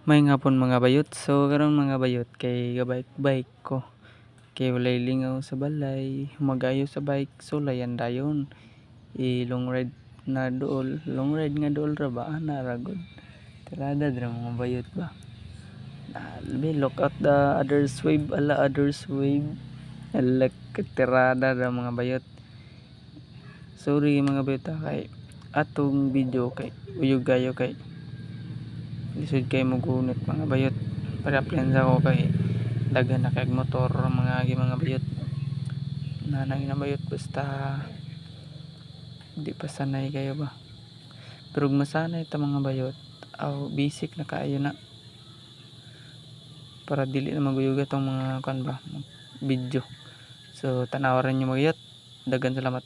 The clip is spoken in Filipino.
May nga pon mga bayot. So karon mga bayot kay gabike-bike ko. Kay walay lingaw sa balay, magayo sa bike so layan dayon. Long ride na dool, long ride nga dool ra ba ana ra gud. Tirada dra mga bayot ba. Look at the others wave, ala others wave. Ala tirada dra mga bayot. Sorry mga bayot kay atong video kay uyog gayo kay lisod kay mo gunit mga bayot. Para plansa ko kay daghan na kay motor mga bayot. Nanay na bayot basta di pa sanay kayo ba. Pero masanay ta mga bayot. Basic na kaayo na. Para dili na maguyuga tong mga kan ba video. So tanawaran niyo mga bayot. Daghan salamat.